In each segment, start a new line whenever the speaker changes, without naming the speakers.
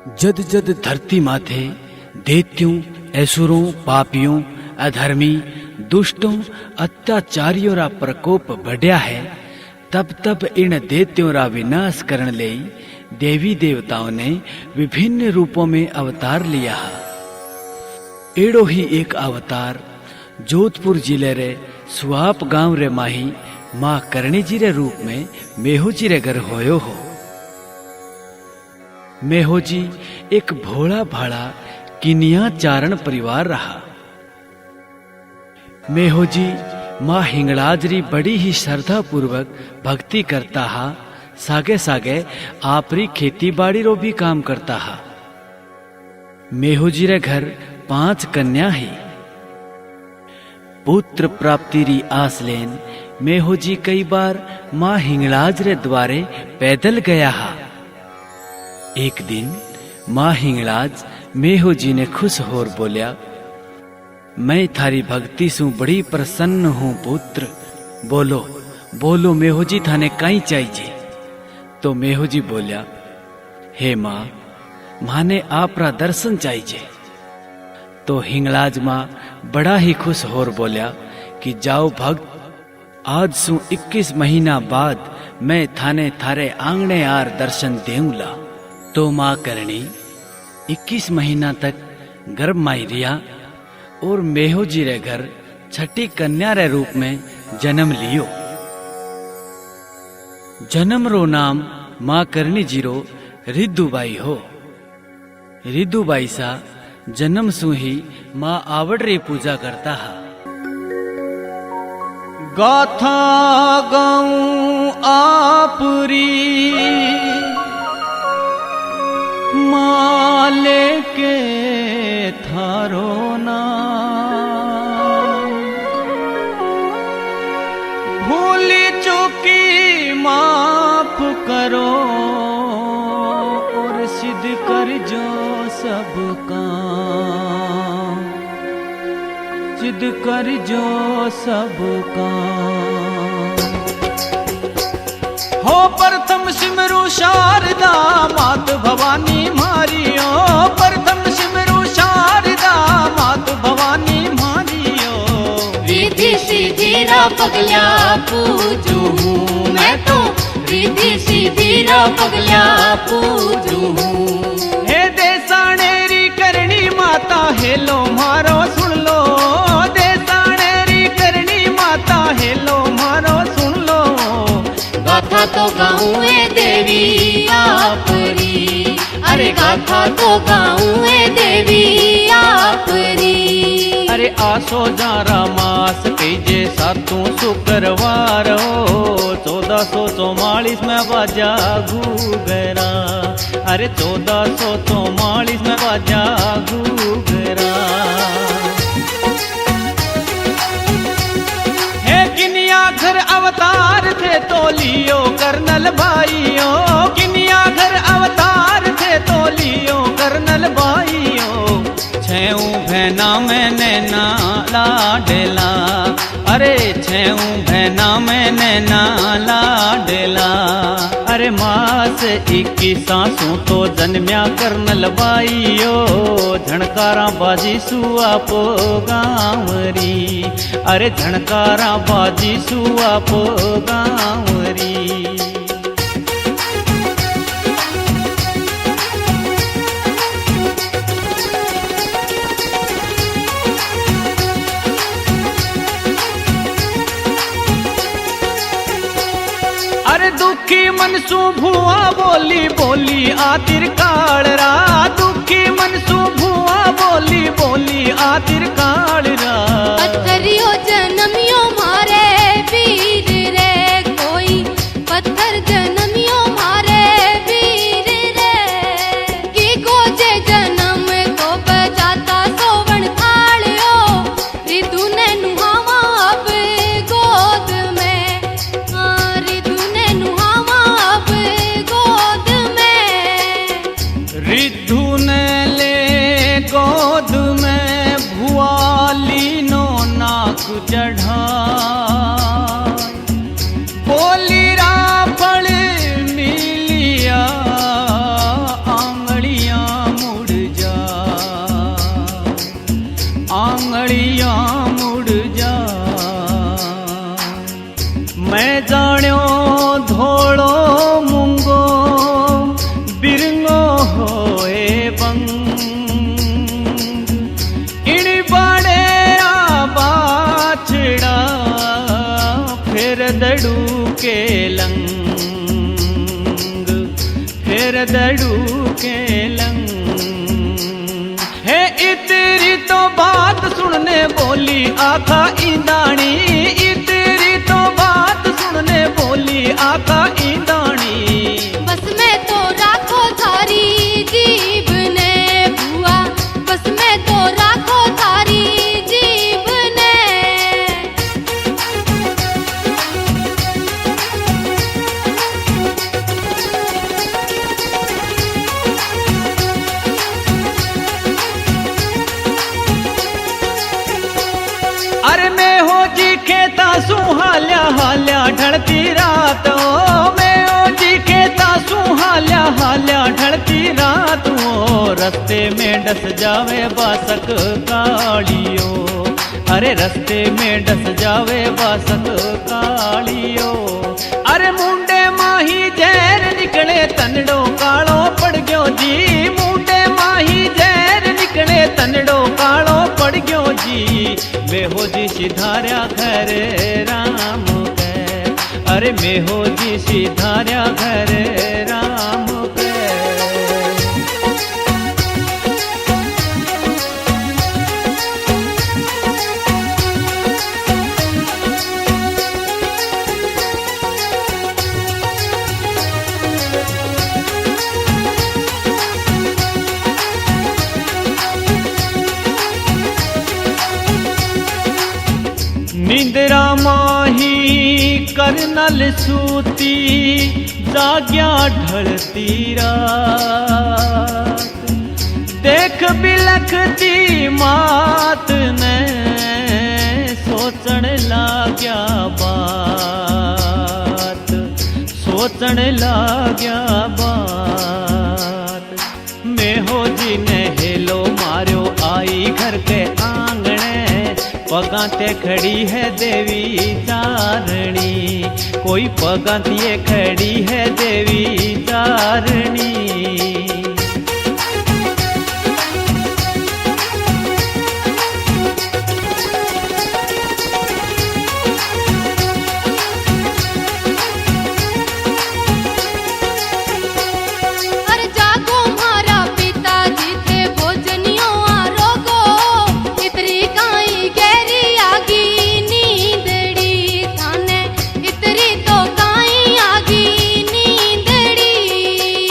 जद जद धरती माथे दैत्यों, असुरों, पापियों, अधर्मी, दुष्टों, अत्याचारियों रा प्रकोप बढ़िया है, तब तब इन दैत्यों रा विनाश करने ले देवी देवताओं ने विभिन्न रूपों में अवतार लिया है। एड़ो ही एक अवतार जोधपुर जिले रे सुआप गांव रे माही मां करणी जी रे रूप में मेहो जी रे घर होयो हो। मेहो जी एक भोला भाला किनिया चारण परिवार रहा। मेहो जी मां हिंगलाज री बड़ी ही श्रद्धा पूर्वक भक्ति करता हा। सागे सागे आपरी खेती बाड़ी रो भी काम करता हा। मेहो जी रे घर 5 कन्या ही। पुत्र प्राप्ति री आस लेन मेहो जी कई बार मां हिंगलाज रे द्वारे पैदल गया हा। एक दिन मां हिंगलाज मेहो जी ने खुश होर बोलिया, मैं थारी भक्ति सु बड़ी प्रसन्न हूं पुत्र। बोलो बोलो मेहो जी थाने कई चाहिए। तो मेहो जी बोलिया, हे मां, माने आपरा दर्शन चाहिए। तो हिंगलाज मां बड़ा ही खुश होर बोलिया कि जाओ भक्त, आज सु 21 महीना बाद मैं थाने थारे आंगणे आर दर्शन देऊला। तो मां करणी 21 महीना तक गर्भ माई रिया और मेहो जी रे घर छठी कन्या रे रूप में जन्म लियो। जन्म रो नाम मां करणी जी रो रिद्धुबाई हो। रिद्धुबाई सा जन्म सु ही मां आवड़ री पूजा करता हा। गाथा गाऊं आपरी माले के थारो नाम, भूली चूकी माफ करो और सिद्ध कर जो सब काम, सिद्ध कर जो सब काम। हो प्रथम सिमरु शारदा मात भवानी मारियो, प्रथम सिमरु शारदा मात भवानी मारियो।
रिद्धि सिद्धि रा पगल्या पूजू हूँ मैं तो, रिद्धि सिद्धि रा पगल्या पूजू हूँ।
हे देसाणेरी करणी माता हेलो मारो सुन लो, देसाणेरी करणी माता हेलो मारो सुन लो।
गाथा तो गाऊं ए देवी आपरी, अरे गाथा तो गाऊं ए देवी आपरी।
अरे आसो जारा मास कीजे सातों शुक्रवार हो, 1444 में बाजा घूगरा। अरे 1444 में बाजा घूगरा। हे किनिया घर अवतार थे तो लियो कर्नल भाइयो, किनिया घर अवतार थे तो लियो कर्नल भाइयो। छेऊ भैना मैंने ना लाडला, अरे छेऊ भैना मैंने ना लाडला। अरे मास 21 सासू तो जन्म्या कर्नल बाइयो, झणकारा बाजी सुआपो गांवरी। अरे झणकारा बाजी सुआपो गांवरी। अरे दुखी मनसू भुआ बोली बोली आतिर कालरा, दुखी मनसू भुआ बोली बोली आतिर कालरा।
पत्थरियो जन्मियो मारे वीर रे, कोई पत्थर जन्मियो मारे वीर रे। की को जे जन्म को बजाता सोवण थालियो, रितु ने नुहावा अब गोद में, रितु ने नुहावा अब गोद में।
रिद्धू ने ले गोद में भुआली नो नाक चढ़ा। धोड़ो मुंगो बिरंगो होए बंग इन बड़े बाछड़ा फिर दड़ू के लंग फिर दड़ू के लंग है इतरी तो बात सुनने बोली आखा ईंदाणी इतरी तो बात सुनने बोली आखा ईंदाणी
बस में तो राखो थारी जीभ ने बुआ बस में तो राखो थारी जीभ ने
अरे मैं हो जी खेता सुहाल्या हाल्या ढलती रात मैं हो जी खेता सुहाल्या हाल्या ढलती रात रस्ते में डस जावे बासक कालियो अरे रस्ते में डस जावे बासक कालियो अरे मुंडे माही जहर निकले तनड़ो कालो पड़ गयो जी मुंडे माही जहर निकले तनड़ो कालो पड़ गयो जी बेहो जी सिधार्या घर राम के अरे मेहो जी सिधार्या घर राम के निंद्रा माही करनल सूती जाग्या ढलती रात देख बिलखती मात ने सोचण लाग्या बात सोचण लाग्या बात मेहो जी ने हेलो मार्यो आई घर के आंगणे पगाते खड़ी है देवी चारणी कोई पगातिए खड़ी है देवी चारणी
अरे जागो मारा पिताजी थे भोजनियों आरोगो इतरी काई गहरी आगी नींदड़ी थाने इतरी तो काई आगी नींदड़ी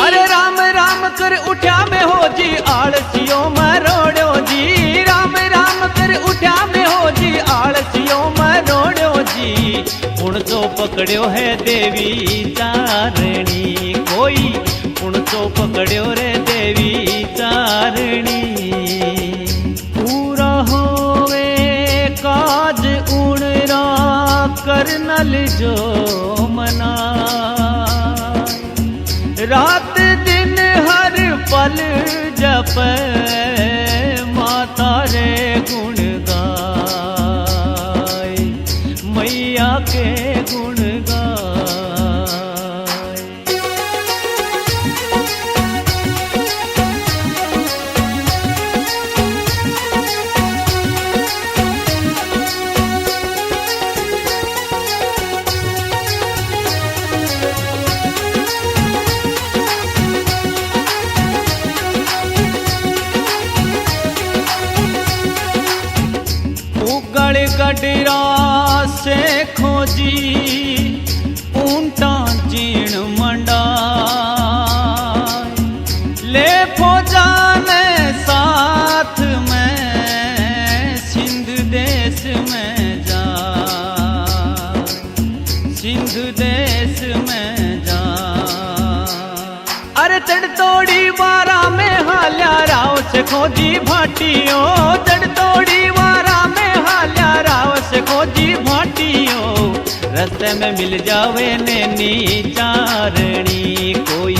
अरे राम राम कर उठा में हो जी आलसियों मरोड़ो जी राम राम कर उठा में हो जी आलसियों मरोड़ो जी उन तो पकड़ो है देवी चारणी कोई उन तो पकड़ो रे देवी चारणी पूरा होवे काज उणरा करनल जो मना रात दिन हर पल जप माता रे गुण गाय मैया के गुण गाय उगड़ गडरा से खोजी ऊंटा चीण मंडा ले फौजा ने साथ में सिंध देश में जा सिंध देश में जा अरे चढ़ तोड़ी वारा में हाल्या राव से खोजी भाटियों चढ़ तोड़ी वारा में हाल्या राव से खोजी भाटियों रस्ते में मिल जावे नैनी चारणी कोई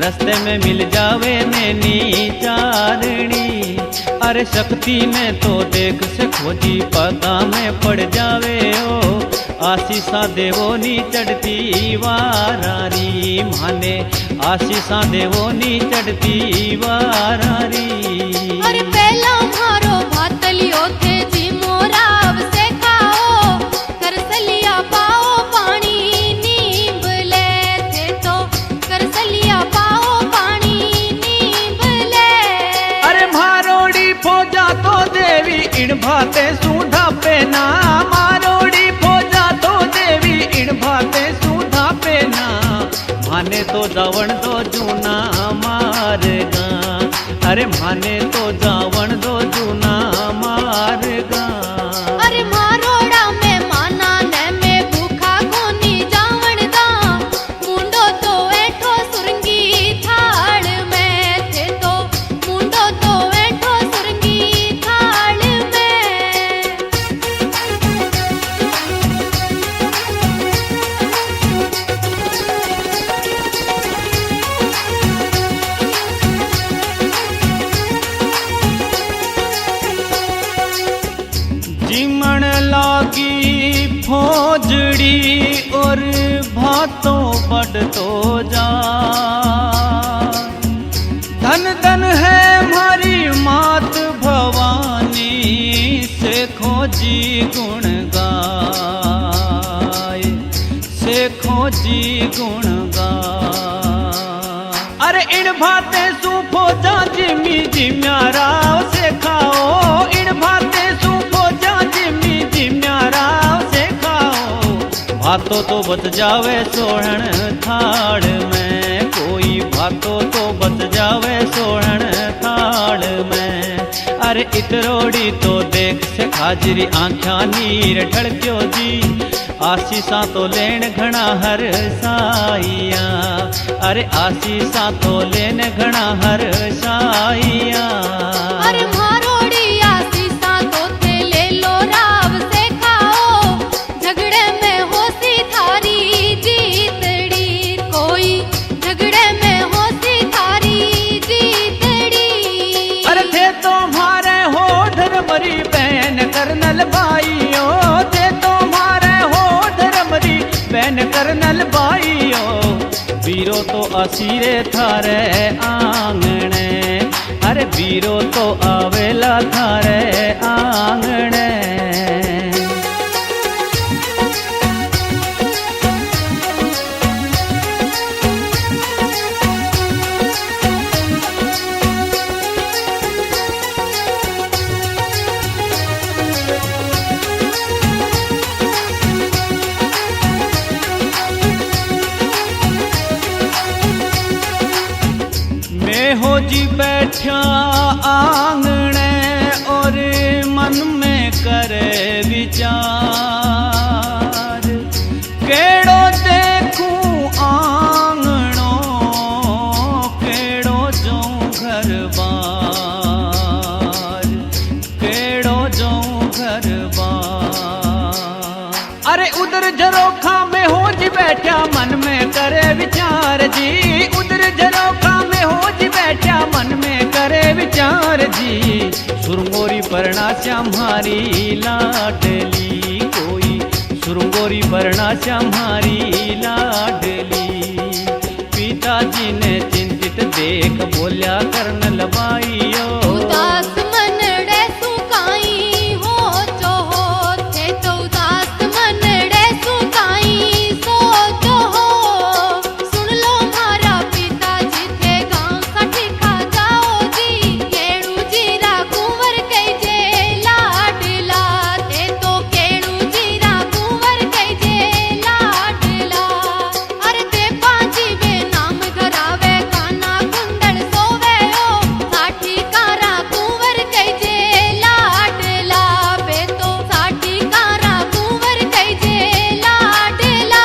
रस्ते में मिल जावे नैनी चारणी अरे शक्ति ने तो देख से खोजी पगा में पड़ जावे ओ आशीषा देवोनी चढ़ती वारारी माने आशीषा देवोनी चढ़ती वारारी।
अरे पहला मारो भातलियो थे जी मोराव से खाओ करसलिया पाओ पानी नींब ले थे तो करसलिया पाओ पानी नींब ले।
अरे मारोड़ी फौजा तो देवी इन भाते सूधा पे ना मारोड़ी फौजा तो देवी इन भाते सूधा पे ना माने तो जावण दो जूना मारगा। अरे माने तो जावण दो जूना मारगा।
अरे मारोड़ा में माना ने में भूखा कोनी जावण दा मुंडो तो ऐठो सुरंगी थाल में थे तो मुंडो तो ऐठो सुरंगी थाल में।
जिमण लागी फौजड़ी और भातों बढ़तो जा। धन धन है हमारी मात भवानी से खोजी गुण गाय से खोजी गुण गाय। अरे इन भाते सूफो जा जिमी जिम्यारा से खाओ इन भाते सूफो जा जिमी जिम्यारा से खाओ। भातो तो बच जावे सोहन थाड़ में कोई भातो तो बच जावे सोहन थाड़ में। अरे इतरोड़ी तो देख से खाजरी आंख्या नीर ढड़क्यो जी आशीषा तो लेन घना हर साइया। अरे आशीषा तो लेन घना हर साइया।
अरे मारोड़ी आशीषा तो थे ले लो राव से खाओ झगड़े में होसी थारी जीतड़ी कोई झगड़े में होसी थारी जीतड़ी।
अरे थे तो मारे हो धर्मरी बहन करनल भाइयों थे तो मारे हो धर्मरी बहन करनल भाइयों। वीरो तो असीरे थारे आंगणे अरे वीरो तो आवेला थारे आंगणे। मैं हो जी बैठा आंगणे और मन में करे विचार केड़ो देखूं आंगणो केड़ो जाऊं घर बार केड़ो जाऊं घर बार। अरे उधर झरोखा में हो जी बैठा मन में करे विचार जी उधर झरोखा में हो जी बैठा मन में करे विचार जी। सुरंगोरी परना श्यामारी लाडली कोई सुरंगोरी परना श्यामारी लाडली। पिताजी ने चिंतित देख बोल्या कर्नल भाइयों
उदास मनड़े सुकाई हो जो हो थे तो उदास मनड़े सुकाई सो जो हो। सुन लो मारा पिताजी थे गांव साठी खा जाओ जी केड़ू जीरा कुंवर कई जे लाडला थे तो केड़ू जीरा कुंवर कई जे लाडला। अरे ते पाजी बे नाम घरावे काना कुंडल सोवे ओ साठी कारा कुंवर कई जे लाडला बे तो साठी कारा कुंवर कई जे लाडला।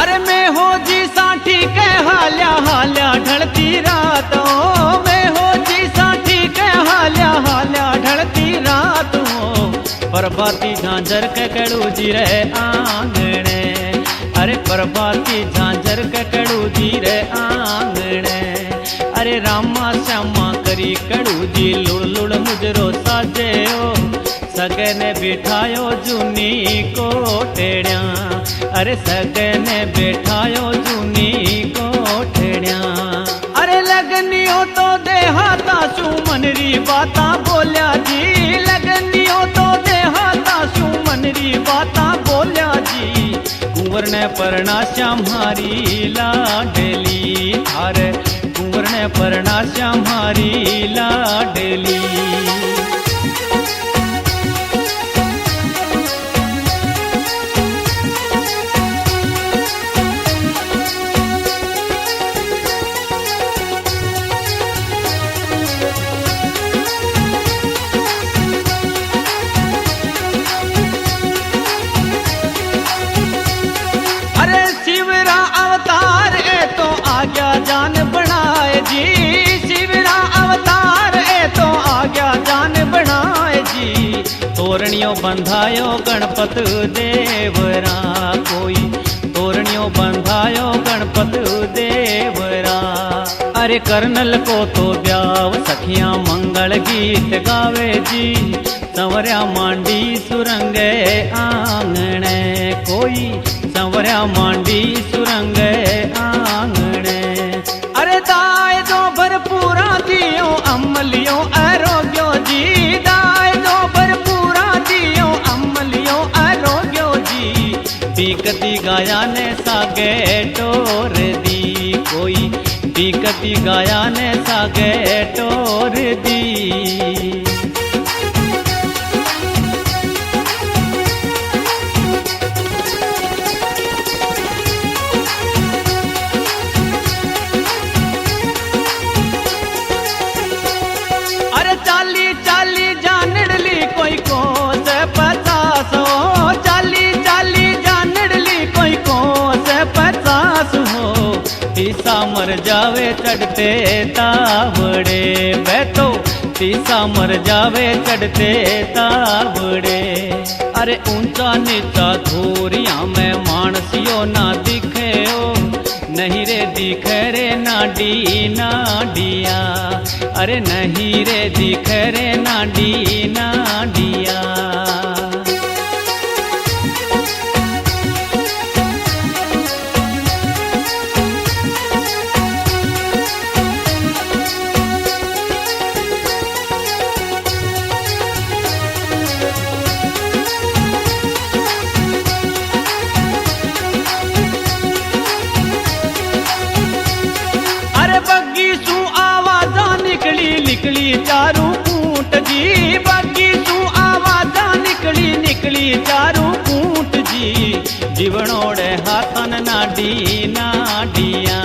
अरे मैं हो जी साठी के हाल्या हाल्या ढलती रातों मैं हो जी साठी के हाल्या हाल्या ढलती रातों। पर प्रभाती झांझर ककड़ू जी रे आंगणे, अरे प्रभाती झांझर ककड़ू जी रे आंगणे। अरे रामा श्यामा करी कड़ू जी लुड़ लुड़ मुजरो साजे ओ, सगे ने बिठायो जूनी कोठड़िया, अरे सगे ने बिठायो जूनी कोठड़िया। अरे लगनियो तो देहाता सू मनरी बाता बोलिया जी, लगनियो तो देहाता सू मनरी बाता बोलिया जी। कुंवर ने परना श्यामारी लाडली थारे, कुंवर ने परना श्यामारी लाडली। जान बनाए जी, शिवरा अवतार ए तो आज्ञा जान बनाए जी। तोरणियों बंधायो गणपत देवरा कोई, तोरणियों बंधायो गणपत देवरा। अरे कर्नल को तो ब्याव सखियां मंगल गीत गावे जी, संवरिया मांडी सुरंगे आंगणे कोई, संवरिया मांडी सुरंगे आंगणे। अरे दाय दो भरपूरा दियो अमलियो आरोग्यो जी, दाय दो भरपूरा दियो अमलियो आरोग्यो जी। बीकती गाया ने सागे टोर दी कोई, बीकती गाया ने सागे टोर दी। तीसा मर जावे चढ़ते तावड़े बैठो, तीसा मर जावे चढ़ते तावड़े। अरे ऊंचा नीचा धोरिया में मानसियो ना दिखे ओ, नहीं रे दिखे रे नाडी नाडिया, अरे नहीं रे दिखे रे नाडी नाडिया। निकली चारू कूट जी, बाकी तू आवाजा निकली निकली चारू कूट जी। जीवनोड़े हाथन नाडी नाडिया,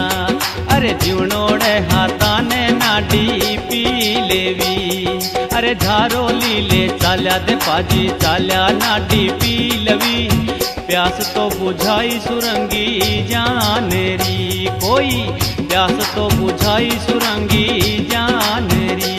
अरे जीवनोड़े हाथन नाडी पी लेवी। अरे झारो लीले चाल्या दे पाजी चाल्या नाडी पी लवी। प्यास तो बुझाई सुरंगी जानेरी कोई, प्यास तो बुझाई सुरंगी जानेरी।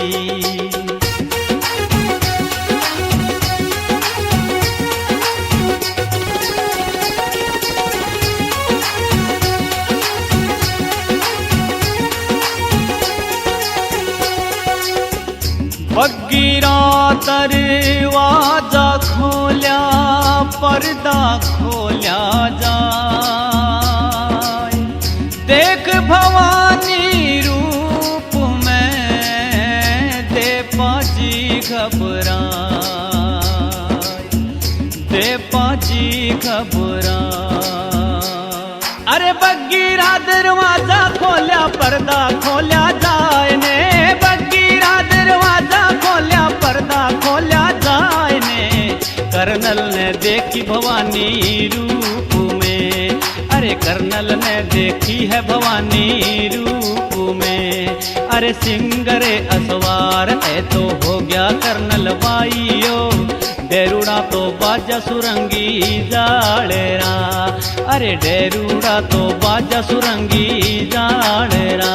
बगीरा दरवाजा खोल्या पर्दा खोल्या जाए, देख भवानी रूप में दे पाजी घबरा, दे पाजी घबरा। अरे बगीरा दरवाजा खोल्या पर्दा खोल्या जाए ने, बगीरा दरवाजा खोल्या पर्दा खोल्या जाए ने। कर्नल ने देखी भवानी रूप में, अरे कर्नल ने देखी है भवानी रूप में। अरे सिंगरे असवार ऐ तो हो गया कर्नल बाइयो, डेरूड़ा तो बाजा सुरंगी जाड़ेरा, अरे डेरूड़ा तो बाजा सुरंगी जाड़ेरा।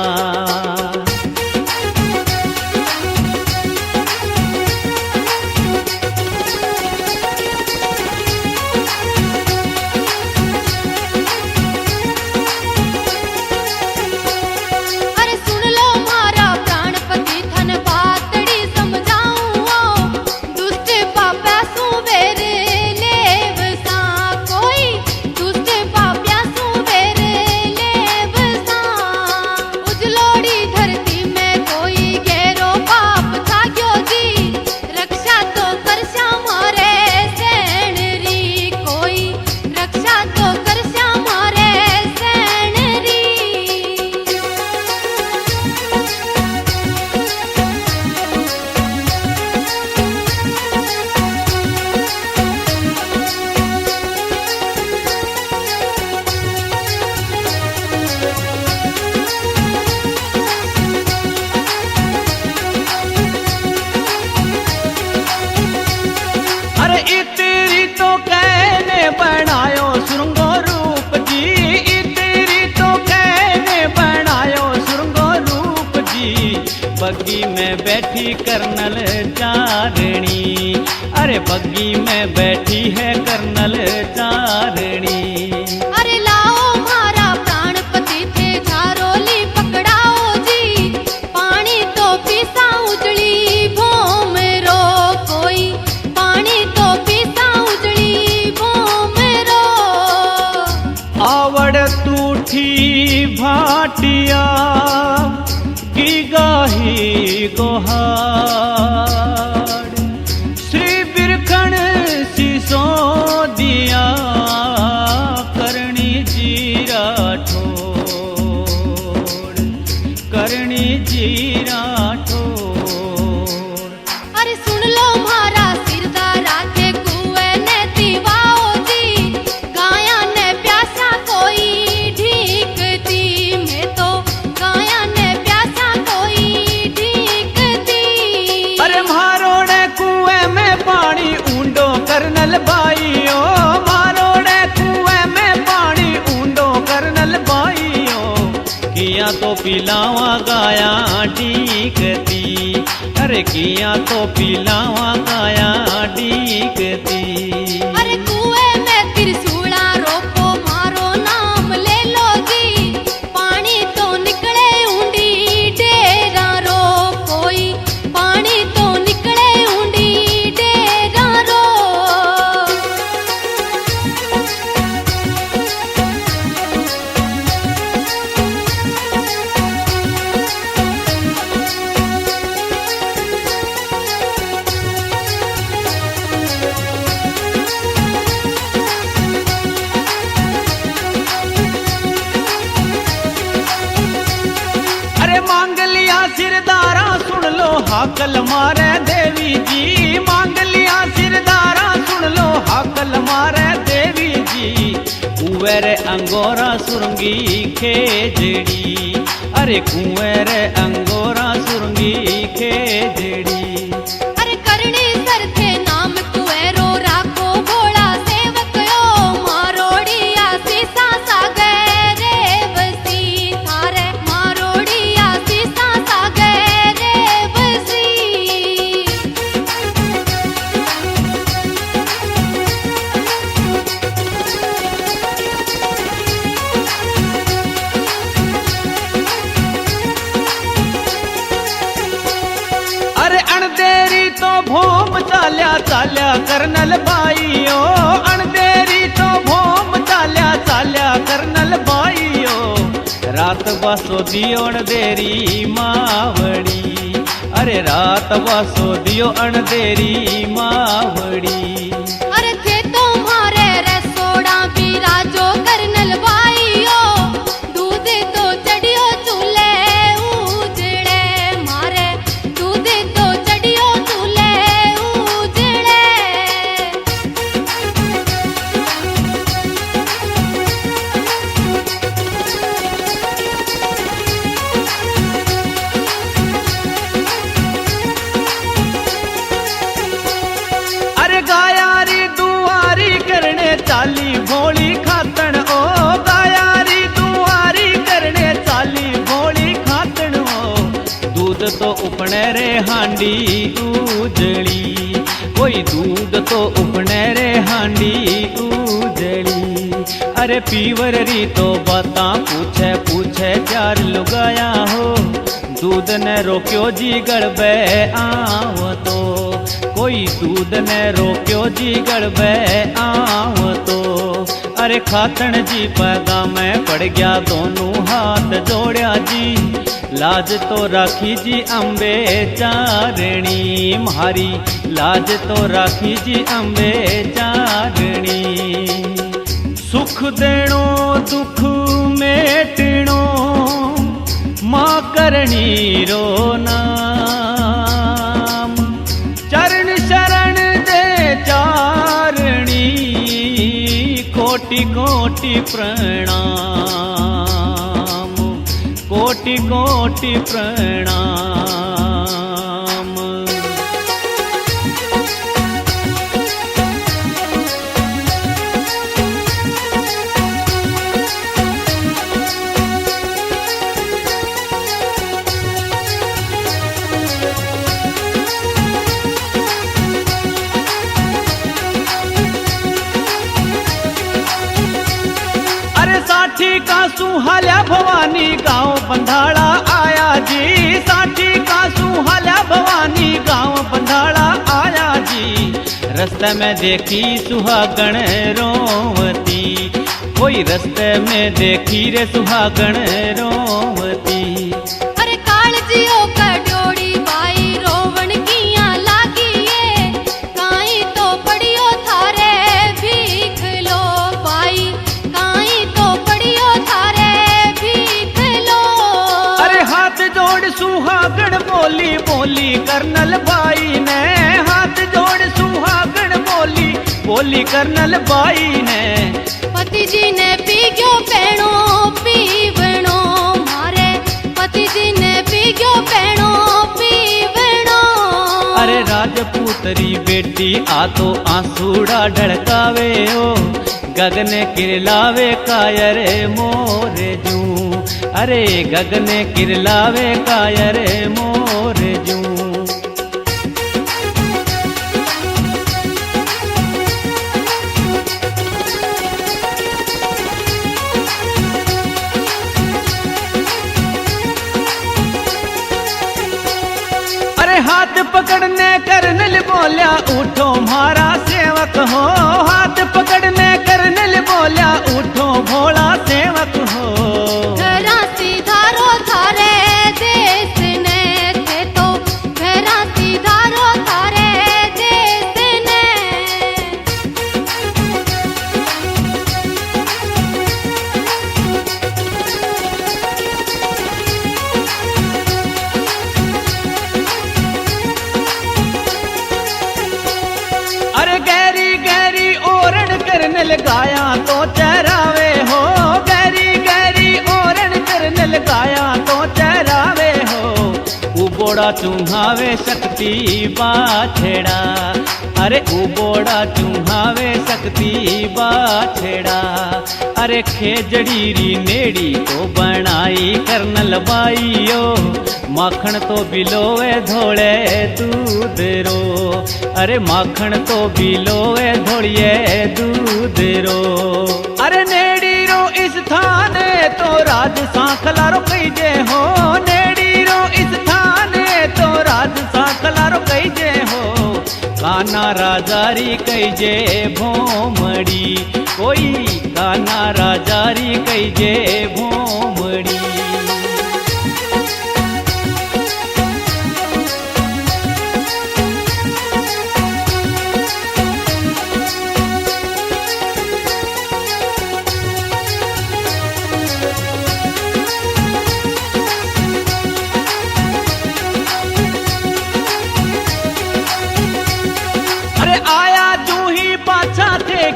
में बैठी कर्नल चारणी, अरे बग्गी में बैठी है कर्नल चारणी।
अरे लाओ मारा प्राणपति थे झारोली पकड़ाओ जी, पानी तो पीसा उजड़ी भोम रो कोई, पानी तो पीसा उजड़ी भोम रो।
आवड़ तूठी भाटिया की गाही गोहाड़, श्री बिरखण सीसो दिया करणी जी राठौड़, करणी जी राठौड़।
अरे सुन लो मारा सिरदारा के कुएं ने दीवाओ जी, गाया ने प्यासा कोई ढीक दी, मैं तो गाया ने प्यासा कोई ढीक दी।
अरे मारोड़े कुएं में पानी ऊंडो कर्नल भाइयो, मारोड़े कुएं में पानी ऊंडो कर्नल भाइयो, किया तो पिलावा गाया ढीकती, अरे किया तो पिलावा गाया ढीकती।
अरे कुएं में त्रिशूला रोको मारो नाम ले लो जी, पानी तो निकले ऊंडी डेरा रो कोई, पानी तो निकले ऊंडी डेरा रो।
अरे मांग लिया सिरदारा सुन लो हाकल मारे देवी जी, मांग लिया सिरदारा सुन लो हाकल मारे देवी जी, कुंवर अंगोरा सुरंगी खेजड़ी, अरे कुंवर अंगोरा सुरंगी खेजड़ी।
अरे करणी सर थे नाम कुएरो राखो भोला सेवक यो, मारोड़ी आसीसा सागर रे बसी थारे, मारोड़ी आसीसा सागर रे बसी।
अरे अणदेरी तो भोम चाल्या चाल्या कर्नल भाइयो, अणदेरी तो भोम चाल्या चाल्या कर्नल भाइयो, रात बसो दियो अणदेरी मावड़ी, अरे रात बसो दियो अणदेरी मावड़ी।
अरे थे तुम्हारे रसोड़ा भी राजो कर्नल भाइयो, दूध तो चढ़ियो चूल्हे उजड़े मारे, दूध तो चढ़ियो चूल्हे उजड़े।
अरे गायारी दुआरी करने चाली भोली खातन ओ, गायारी दुआरी करने चाली भोली खातन ओ, दूध तो उपने रे हांडी उजड़ी, कोई दूध तो उपने रे हांडी उजड़ी। अरे पीवर री तो बाता पूछे पूछे चार लुगाया हो, दूध ने रोक्यो जी गड़बे आव तो, कोई दूध ने रोक्यो जी गड़बे आव तो। अरे खातन जी पैदा में पड़ गया दोनों हाथ जोड़िया जी, लाज तो राखी जी अम्बे चारणी, म्हारी लाज तो राखी जी अम्बे चारणी। सुख देणो दुख मेटणो मां करणी रो नाम, चरण शरण दे चारणी, कोटि कोटि प्रणाम, कोटि कोटि प्रणाम। सुहाल्या भवानी गांव बंधाड़ा आया जी, साठी का सुहाल्या भवानी गांव बंधाड़ा आया जी। रस्ते में देखी सुहागण रोवती, कोई रस्ते में देखी रे सुहागण रोवती।
अरे कालजियो कड्योड़ी बाई रोवण किया लागी ये, काई तो पड़ियो थारे भीख लो बाई, काई तो पड़ियो थारे भीख लो।
अरे हाथ जोड़ सुहागण बोली बोली कर्नल बाई ने, हाथ जोड़ सुहागण बोली बोली कर्नल बाई ने।
पति जी ने पी गयो पेणो पीवणो मारे, पति जी ने पी गयो पेणो पीवणो।
अरे राजपूतरी बेटी आ तो आंसूड़ा ढड़कावे ओ, गगने किरलावे कायर मोरे जू। अरे गगने किरलावे कायर मोरे जू। हाथ पकड़ने कर्नल बोल्या उठो म्हारा सेवक हो, हाथ पकड़ने कर्नल बोल्या उठो भोला सेवक हो।
घरा सीधारो थारे देश ने थे तो, घरा सीधारो थारे देश ने।
कर्नल गाया तो चरावे हो, गहरी गहरी ओरण कर्नल गाया तो चरावे हो। उबोड़ा चुंघावे शक्ति बाछेड़ा, अरे उबोड़ा चुंघावे शक्ति बाछेड़ा। अरे खेजड़ी री नेड़ी तो बनाई कर्नल बाईयो, माखण तो बिलोवे धोड़े दूध रो। अरे माखण तो बिलोवे धोड़िए दूध रो। अरे नेड़ी रो इस थाने तो राज सांखला रो कही जे हो, नेड़ी रो इस थाने तो राज सांखला रो कही जे हो। काना राजारी कही जे भोमड़ी, कोई काना राजारी कही जे भोमड़ी।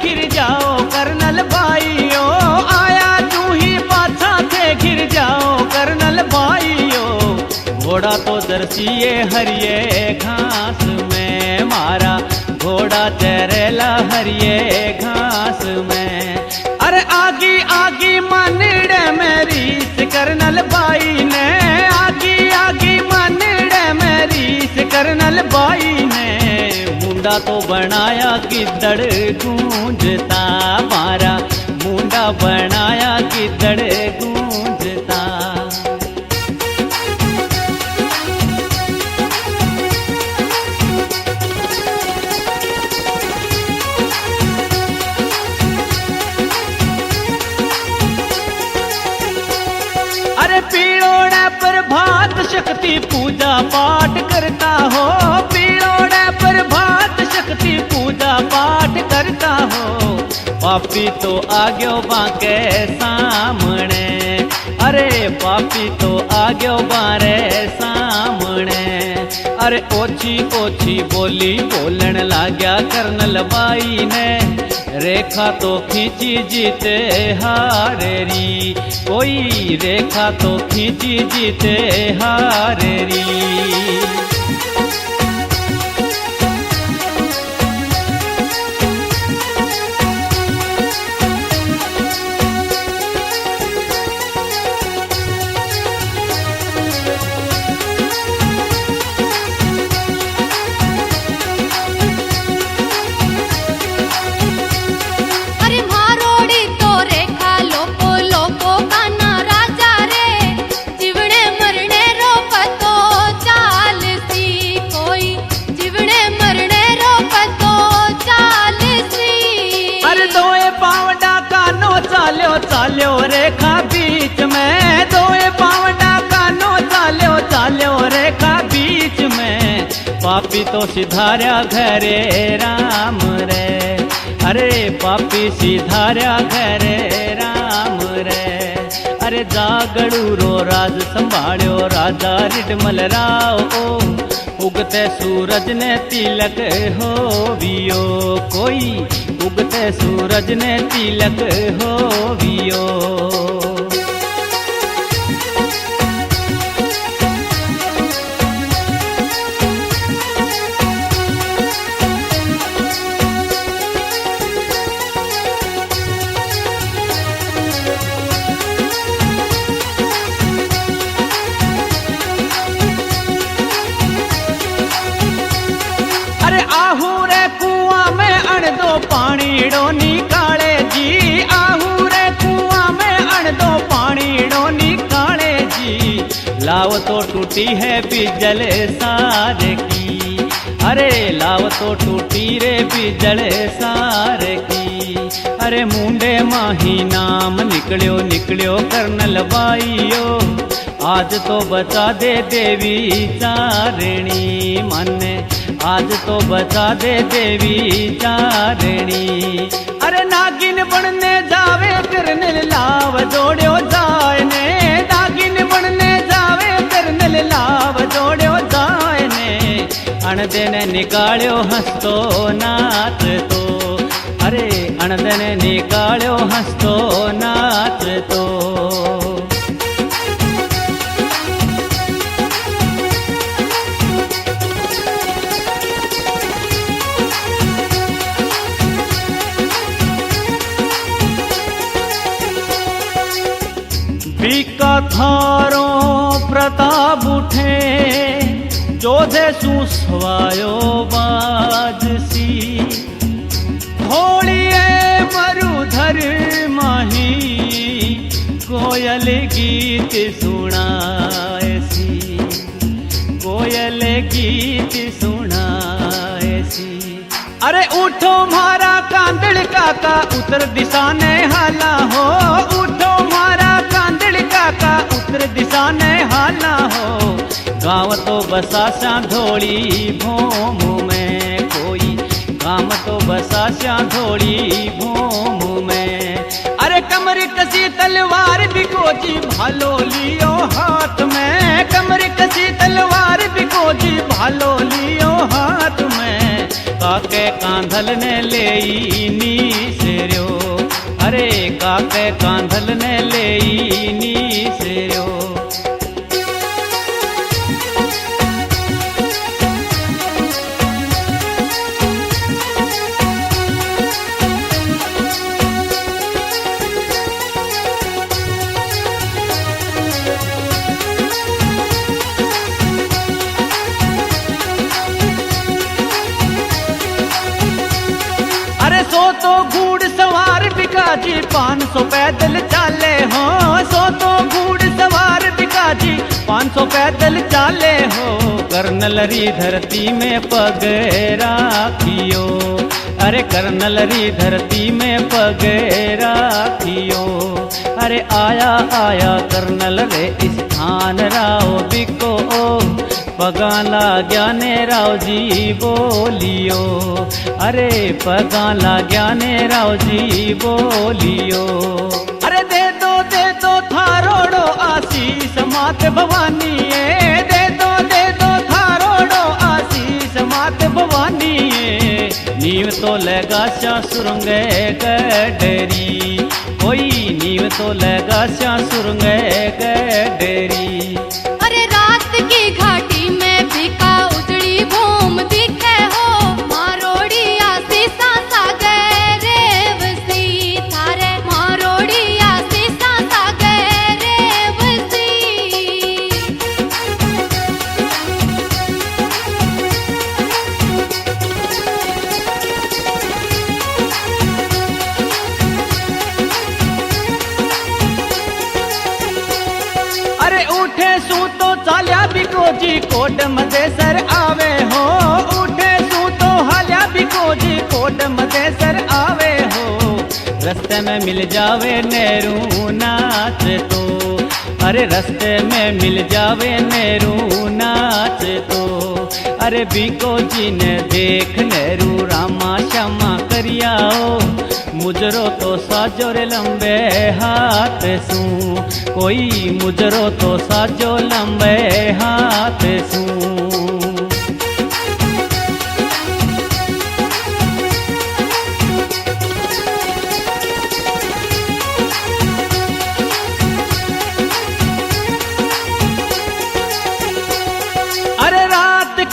गिर जाओ कर्नल भाइयो, आया तू ही पाछा थे गिर जाओ कर्नल भाइयो। घोड़ा तो दर्शिए हरिये घास में मारा, घोड़ा चरेला हरिये घास में। अरे आगी आगी मानड़े मेरी कर्नल भाई ने, आगी आगी मानड़े मेरी कर्नल भाई ने। मुंडा तो बनाया किदड़ गूंजता मारा, मुंडा बनाया किदड़ गूंजता। अरे पीड़ोड़े पर भात शक्ति पूजा पाठ करता हो, पीड़ोड़े पर भात शक्ति पूजा पाठ करता हो। पापी तो आग्यो बाके सामने, अरे पापी तो आग्यो बारे सामने। अरे ओछी ओछी बोली बोलन लाग्या कर्नल बाई ने, रेखा तो खींची जीते हारेरी, कोई रेखा तो खींची जीते हारेरी।
अरे मारोड़ी तो रेखा लोको लोको काना
पापी तो सिधार्या घरे राम रे, अरे पापी सिधार्या घरे राम रे। अरे जागड़ू रो राज संभाळ्यो राजा रिडमल राव, उगते सूरज ने तिलक होवियो, कोई उगते सूरज ने तिलक होवियो। पानीड़ो निकाले जी, आहू रे कुआं में अण दो पानीड़ो निकाले जी। लाव तो टूटी है बिजल सारे की, अरे लाव तो टूटी रे बिजल सारे की। अरे मुंडे माही नाम निकलियो निकलियो कर्नल बाईयो, आज तो बचा दे देवी चारणी माने, आज तो बचा दे देवी चारणी। अरे नागिन बनने जावे कर्नल लाव जोड़ियो जाए ने, नागिन बनने जावे कर्नल लाव जोड़ियो जाए ने। अणदे ने निकालियो हंसतो नाच तो, अरे अणदे ने निकालियो हंसतो नाच तो। बीका थारो प्रताप उठे, जोधे सुसवायो बाजसी। होलिए मरुधर माही, कोयल गीत सुनाएसी, कोयल गीत सुनाएसी। अरे उठो मारा कांदड़ काका, उत्तर दिशा ने हाला हो, उठो मारा कांदड़ काका, उत्तर दिशा ने हाला हो। गाँव तो बसा धोड़ी भूम में कोई, गाँव तो बसा धोड़ी भूम में। अरे कमर कसी तलवार बिको जी, भालो लियो हाथ में, कमर कसी तलवार बिको जी, भालो लियो हाथ में। काके कांधल ने ले नीसर्यो, अरे काके कांधल ने ले नीसर्यो। सो तो घूड़ सवार बिकाजी 500 पैदल चाले हो, सो तो घूड़ सवार बिकाजी 500 पैदल चाले हो। कर्नल री धरती में पग राखियो, अरे कर्नल री धरती में पग राखियो। अरे आया आया कर्नल रे स्थान राव बिको, पगाला ज्ञाने राव जी बोलियो, अरे पगाला ज्ञाने राव जी बोलियो। अरे दे दो थारोड़ो आशीष मात भवानी, दे दो थारोड़ो आशीष मात भवानी। नीव तो लगा श्या सुरंगे गडरी, कोई नीव तो लगा श्या सुरंगे गडरी।
अरे रात की घाटी में बिका उजड़ी भूम दिखे हो, मारोड़ी आशीषा सागर रेवसी थारे, मारोड़ी आशीषा सागर रेवसी।
अरे उठे सू तो चाल्या बिको जी कोट मते सर आवे हो, उठे सू तो हाल्या बिको जी कोट मते सर आवे हो। रस्ते में मिल जावे नेहरू नाच तो, अरे रस्ते में मिल जावे नेरू नाच तो, अरे बीको जी ने देख नेरू रामा श्यामा करियाओ, मुजरो तो साजो रे लंबे हाथ सू, कोई मुजरो तो साजो लंबे हाथ सू।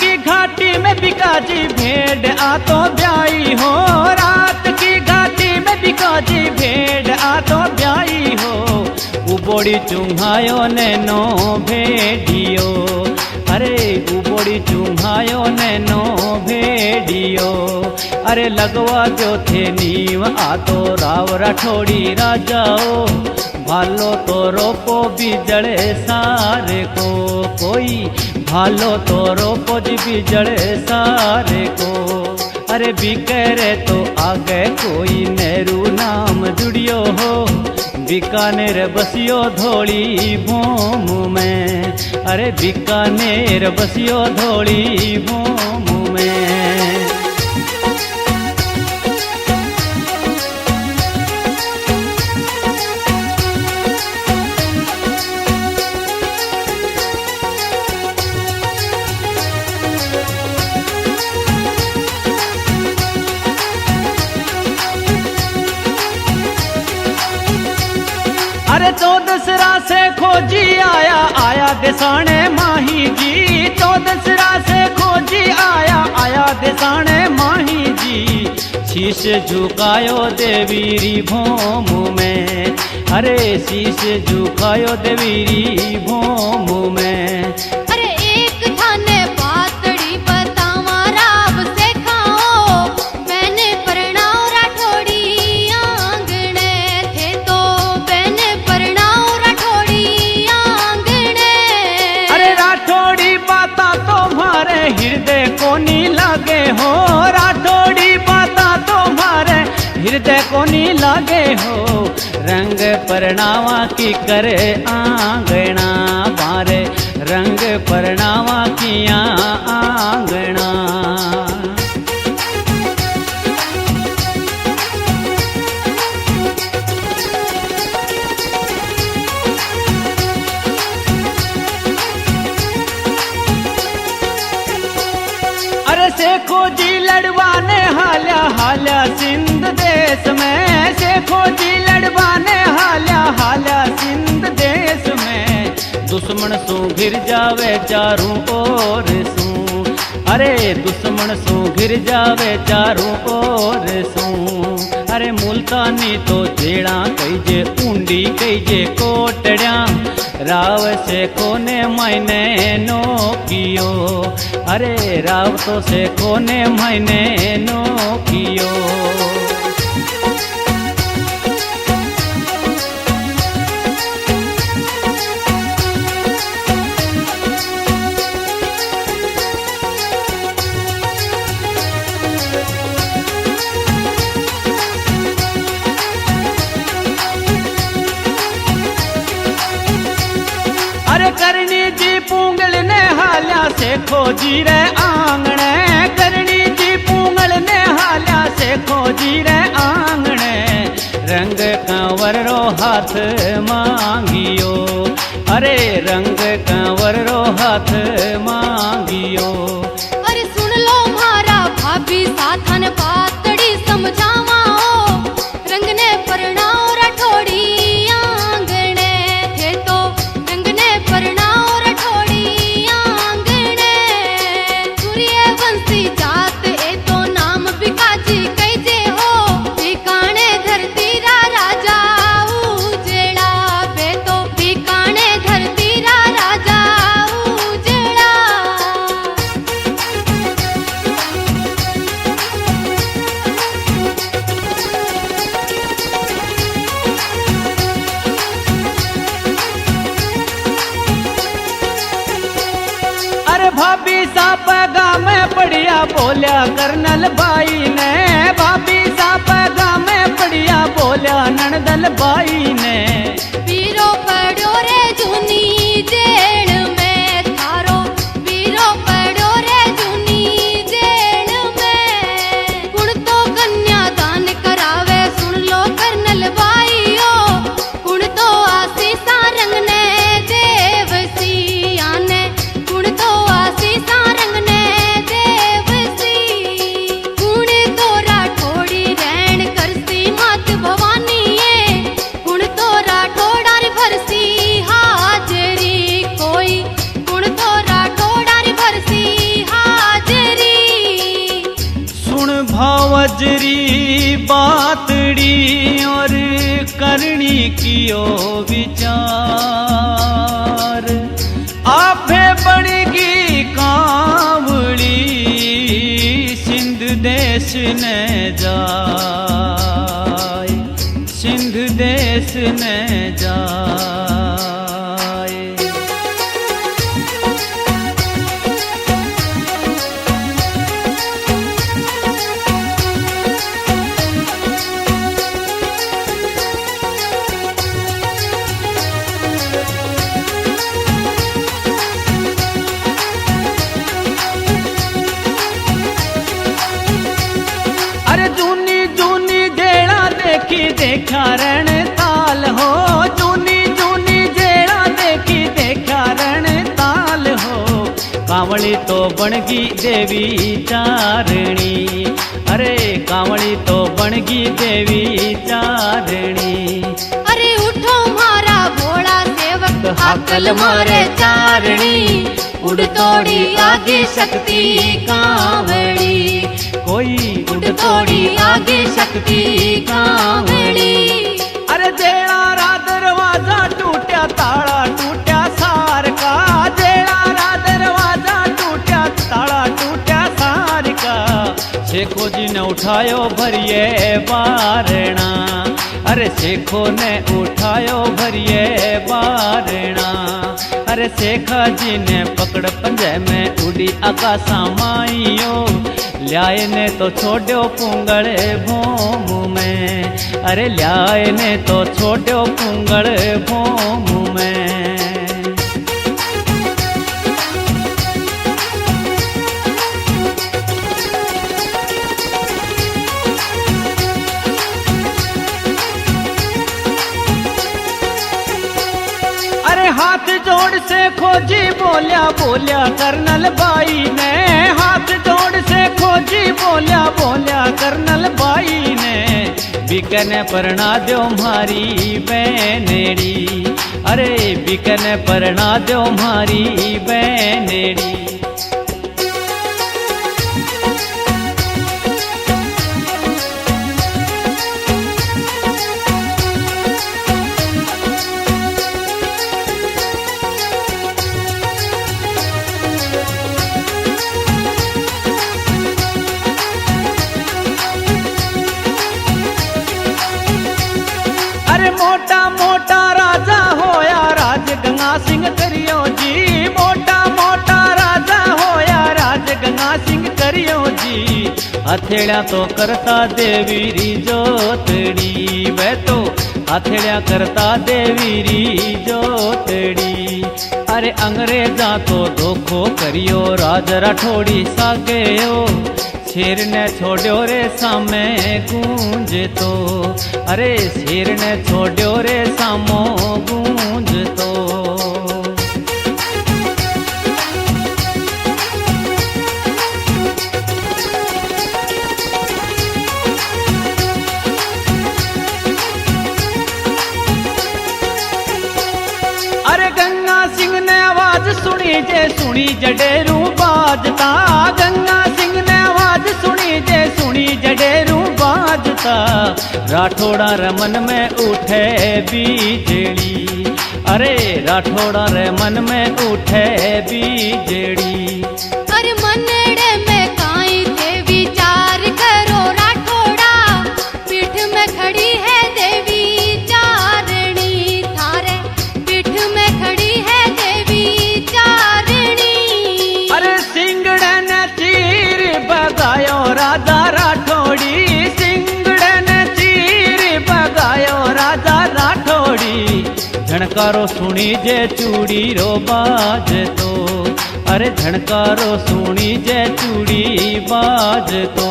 की घाटी में बिकाजी भेड़ आ तो ब्याई हो, रात की घाटी में बिकाजी भेड़ आ तो ब्याई हो, उबोड़ी चुंघायो ने नो भेड़ियो, अरे उबोड़ी चुंघायो ने नो भेड़ियो, अरे लगवा जो थे नीव आ तो राव राठौड़ी राजाओ, भालो तो रोपो बिजड़े सारे को, कोई भालो तो रोपो जी बिजड़े सारे को, अरे बिकरे तो आगे कोई नेहरू नाम जुड़ियो हो, बीकानेर बसियो धोड़ी भूम में, अरे बीकानेर बसियो धोड़ी भूम में। अरे तो दसरा से खोजी आया, आया दिसाने माही जी, तो दसरा से खोजी आया, आया दिसाने माही जी, शीश झुकायो देवीरी भूम में, अरे शीश झुकायो देवीरी भूम में।
अरे एक थाने पातड़ी बतावा राव से खाओ, मैंने परणाव राठौड़ी आंगणे थे तो, मैंने परणाव राठौड़ी आंगणे।
अरे राठौड़ी बाता तुम्हारे हृदय को नी लागे हो, राठौड़ी बाता तुम्हारे हृदय को नी लागे हो, रंग परणावा की करे आंगना बारे, रंग परणावा किया आंगना। अरे सेखो जी लड़वाने हाल्या हाल्या सिंध देश में, सेखो जी लड़वाने हाल्या हाल्या सिंध देश में, दुश्मन सू घिर जावे चारों ओर सू, अरे दुश्मन सू घिर जावे चारों ओर सू, अरे मुल्तानी तो जेड़ा कईजे ऊंडी कईजे कोटड़िया, राव से कोने मैंने नो कियो, अरे राव तो से कोने मैंने नो कियो। अरे करनी जी पूंगल ने हाल्या से खोजी रे आंगणे, करनी जी पूंगल ने हाल्या से खोजी रे आंगणे, रंग कंवर रो हाथ मांगियो, अरे रंग कंवर रो हाथ मांगियो।
अरे सुन लो मारा भाभी साथन पातड़ी समझावाओ, रंग ने परणाव राठौड़ी आंगणे थे तो, रंग ने परणाव राठौड़ी आंगणे, सूर्यवंशी जात ए तो नाम बिकाजी कैजे हो, बीकाने धरती रा राजा उजेड़ा बे तो, बीकाने धरती रा
भाभी सा पैगा में बढ़िया बोलिया कर्नल भाई ने, भाभी सा पैगा में बढ़िया बोलिया नंदल भाई ने।
वीरो पड़ो रे जूनी जेल में थारो, वीरो पड़ो रे जूनी जेल में। कुण तो कन्यादान करावे सुन लो कर्नल भाईयो, कुण तो आशीषा रंग ने देव सिया ने, कुण तो आशीषा रंग ने देव सी। कुण तो राठौड़ी रहन करसी मात भवानी ये, कुण तो राठौड़ार भरसी हाजरी कोई, कुण तो राठौड़ार भरसी हाजरी।
सुन भावजरी बातड़ी और करनी कियो विचार, आपे बड़गी कांवड़ी सिंध देश ने जाए, सिंध देश ने जाए। अरे जूनी जूनी जेड़ा देखी देखा रण ताल हो, जूनी जूनी जेड़ा देखी देखा रण ताल हो। कांवड़ी तो बनगी देवी चारणी, अरे कांवड़ी तो बनगी देवी चारणी।
अरे उठो मारा भोला सेवक हाकल मारे चारणी, उड़ तोड़ी आगे शक्ति कांवड़ी
कोई
उड़ तोड़ी आगे शक्ति कांवड़ी।
अरे जेड़ा रा दरवाजा टूटा ताला टूटा सार का, जेड़ा रा दरवाजा टूटा ताला टूटा सार का। शेखो जी ने उठायो भरिए बारणा, अरे शेखो ने उठायो भरिए बारणा। अरे शेखा जी ने पकड़ पंजे में उड़ी आकाशा माइयो, ल्याय ने तो छोड़ो पुंगड़ भूम में, अरे ल्याय ने तो छोड़ो पुंगड़ भूम में। अरे हाथ जोड़ से खोजी बोलिया बोलिया कर्नल भाई ने, हाथ जोड़ से खोजी बोलिया बोलिया कर्नल भाई ने। बिकने परना दो मारी बहनेड़ी, अरे बिकने परना दो मारी बहनेड़ी। मोटा मोटा राजा होया राज गंगा सिंह करियो जी, मोटा मोटा राजा होया राज गंगा सिंह करियो जी। हथेलिया तो करता देवी री जोतड़ी, वह तो हथेलिया करता देवी री जोतड़ी। अरे अंग्रेजा तो धोखो करियो राज राठौड़ी सागेयो, शेर ने छोड़ो रे सामे गूंज तो, अरे शेर ने छोड़ो रे सामो गूंज तो। अरे गंगा सिंह ने आवाज सुनी जे सुनी जडेरू बाजता, गंगा सिंह ने आवाज सुनी जे सुनी जडेरू बाजता। राठौड़ा रमन में उठे बीजड़ी, अरे राठौड़ा रमन में उठे बीजड़ी।
अरे मनड़े में काई थे विचार करो राठौड़ा, पीठ में खड़ी है देवी चारणी थारे, पीठ में खड़ी है देवी चारणी।
अरे झणकारो सुनी जे चूड़ी रो बाज तो, अरे झणकारो सुनी जे चूड़ी बाज तो।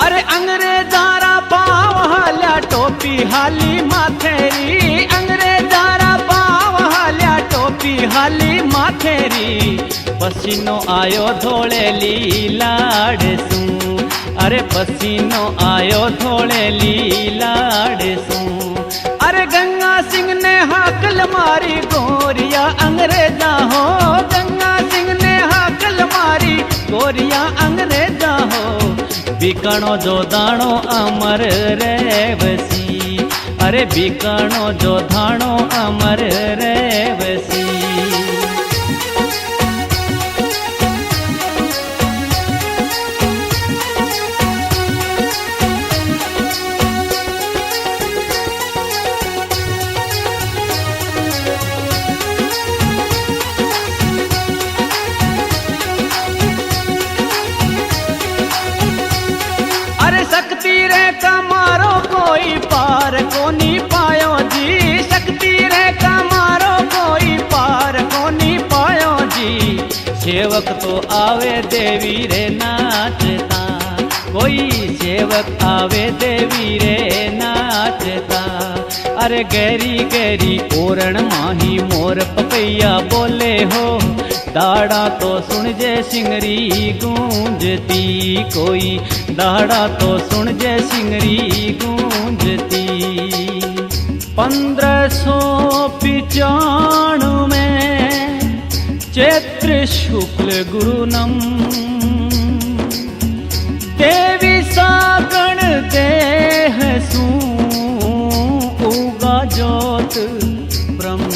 अरे अंग्रेजारा पाव हाल्या टोपी हाली माथेरी, अंग्रेजारा पाव हाल्या टोपी हाली माथेरी। पसीनो आयो धोळेली लाडसू, अरे पसीनो आयो धोळेली लाडसू। अरे गंगा सिंह ने हाकल मारी गोरिया अंग्रेजा हो, गंगा सिंह ने हाकल मारी गोरिया अंग्रेजा हो। बीकाणो जो दाणो अमर रेवसी, अरे बीकाणो जो दाणो अमर रेवसी। शक्ति रे कमारो कोई पार कोनी पायो जी, शक्ति रे कमारो कोई पार कोनी पायो जी। सेवक तो आवे देवी रे नाचता, कोई सेवक आवे देवी रे नाचता। अरे गहरी गहरी ओरण माही मोर पपैया बोले हो, दाड़ा तो सुन जे सिंगरी गूंजती, कोई दाड़ा तो सुन जे सिंगरी गूंजती। 1595 में चैत्र शुक्ल गुरुनम, देवी सागण देह सू उगा ज्योत ब्रह्म,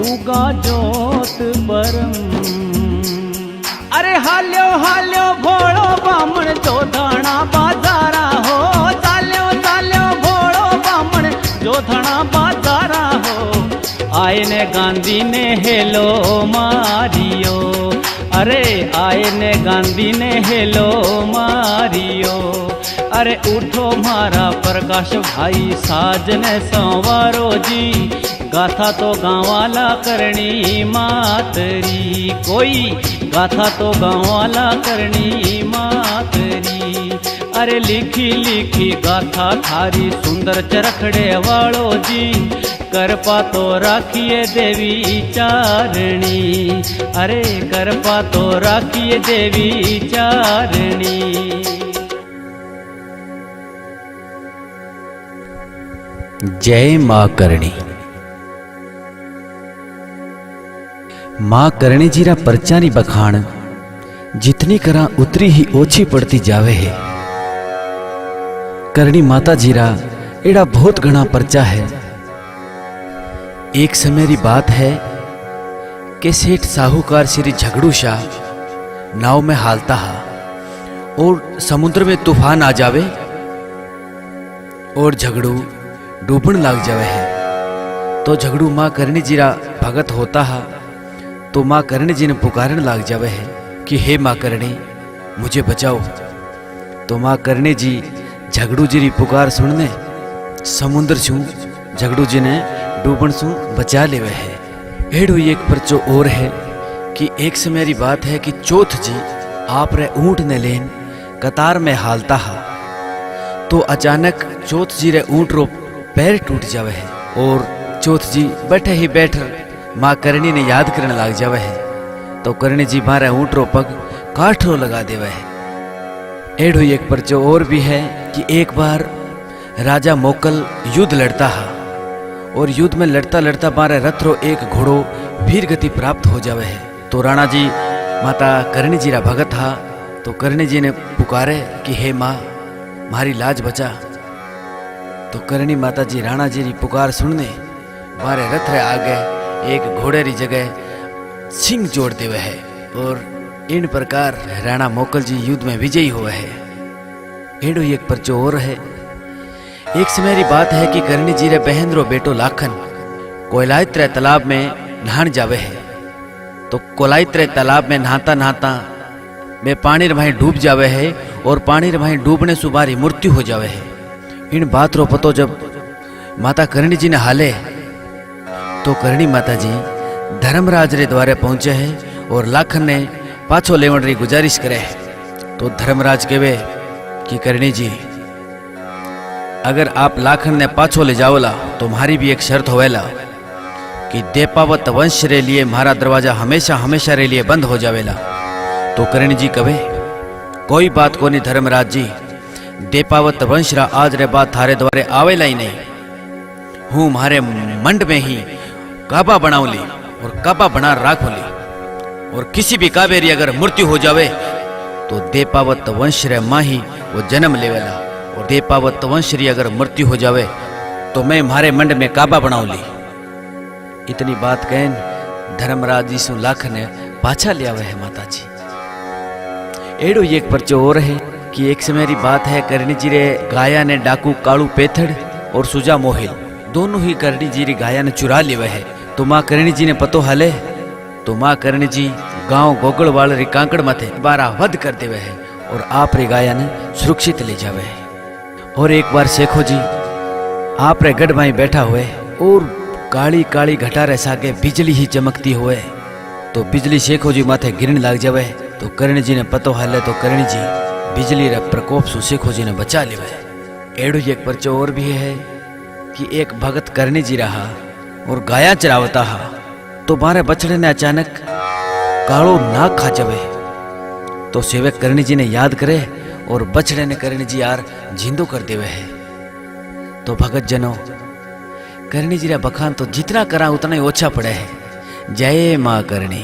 उगा ज्योत परम। अरे हाल्यो हाल्यो भोळो बामण जो धाणा बाजारा हो, चाल्यो चाल्यो भोळो बामण जो धाणा बाजारा हो। आए ने गांधी ने हेलो मारियो, अरे आए ने गांधी ने हेलो मारियो। अरे उठो मारा प्रकाश भाई साजन संवारो जी, गाथा तो गाँवाला करनी मातरी, कोई गाथा तो गाँवाला करनी मातरी। अरे लिखी लिखी गाथा थारी सुंदर चरखड़े वालो जी, करपा तो राखिए देवी चारणी, अरे करपा तो राखिए देवी चारणी।
जय मां करणी। मां करणी जीरा परचानी बखाण जितनी करा उतरी ही ओछी पड़ती जावे है। करणी माता जीरा एड़ा बहुत घना परचा है। एक समय री बात है कि सेठ साहूकार श्री झगड़ू शाह नाव में हालता हा और समुद्र में तूफान आ जावे और झगड़ू डूबन लाग जावे है। तो झगड़ू माँ करणी जीरा भगत होता हा, तो माँ करणी जी ने पुकारन लाग जावे है कि हे माँ करणी मुझे बचाओ। तो माँ करणी जी झगड़ू जी री पुकार सुनने समुद्र छू झगड़ू जी ने डूबन सु बचा लेवे है। एड़ो एक परचो और है कि एक समय री बात है कि चौथ जी आप रे ऊंट ने लेन कतार में हालता हा, तो अचानक चौथ जी रे ऊंट रो पैर टूट जावे है और चौथ जी बैठे ही बैठर माँ करणी ने याद करने लाग जावे है। तो करणी जी मारे ऊंट रो पग काठरो लगा देवे है। एड़ो एक परचो और भी है कि एक बार राजा मोकल युद्ध लड़ता हा और युद्ध में लड़ता लड़ता मारे रथ रो एक घोड़ो वीर गति प्राप्त हो जावे है। तो राणा जी माता करणी जी रा भगत हा, तो करणी जी ने पुकारे कि हे माँ मारी लाज बचा। तो करणी माता जी राणा जी री पुकार सुनने मारे रथ रे आगे एक घोड़े री जगह सिंह जोड़ देवे है और इन प्रकार राणा मोकल जी युद्ध में विजयी हुए है। एड़ो एक परचो और है। एक समय री बात है कि करणी जी रे बहन रो बेटो लाखन कोयलायत्र तालाब में नहान जावे है। तो कोयलायत्र तालाब में नहाता नहाता वे पानी रमाही डूब जावे है और पानी रमाही डूबने से बारी मृत्यु हो जावे है। इन बात रो पतो जब माता करणी जी ने हाले तो करणी माता जी धर्मराज रे द्वारे पहुंचे है और लाखन ने पाछो लेवण री गुजारिश करे है। तो धर्मराज कहे कि करणी जी, अगर आप लाखन ने पाछो ले जाओला तो मारी भी एक शर्त होवेला कि देपावत वंश रे लिए मारा दरवाजा हमेशा हमेशा रे लिए बंद हो जावेला। तो करणी जी कहे कोई बात कोनी धर्मराज जी, देपावत वंश रा आज रे बात थारे द्वारे आवेला ही नहीं। हूँ मारे मंड में ही काबा बनाऊली और काबा बना राखोली और किसी भी काबेरी अगर मृत्यु हो जावे तो देपावत वंश रे माँ ही वो जन्म लेवेला और देपावत वंश री अगर मृत्यु हो जावे तो मैं मारे मंड में काबा बनाऊली। इतनी बात कहन धर्मराज जी सु लाख ने पाछा ले आवे है माता जी। एड़ो एक परचो और है कि एक समय री बात है, करणी जी रे गाया ने डाकू कालू पेथड़ और सुजा मोहिल दोनों ही करणी जी री गाया ने चुरा लेवे है। तो माँ करणी जी ने पतो हाले तो माँ करणी जी गांव गोगलवाड़ री कांकड़ माथे बारा वध कर देवे है और आप रे गाया ने सुरक्षित ले जावे है। और एक बार शेखो जी आप रे गढ़ में बैठा हुए और काली काली घटा रे सागे बिजली ही चमकती हुए तो बिजली शेखो जी माथे गिरने लग जावे। तो करणी जी ने पतो हाले तो करणी जी बिजली रे प्रकोप से शेखो जी ने बचा लेवे। एड़ो एक परचो और भी है कि एक भगत करणी जी रहा और गाया चरावता हा तो मारे बछड़े ने अचानक कालो नाग खा जावे। तो सेवक करणी जी ने याद करे और बछड़े ने करणी जी यार जिंदो कर देवे है। तो भगत जनो करणी जी रा बखान तो जितना करा उतना ही ओछा पड़े है। जय मां करणी।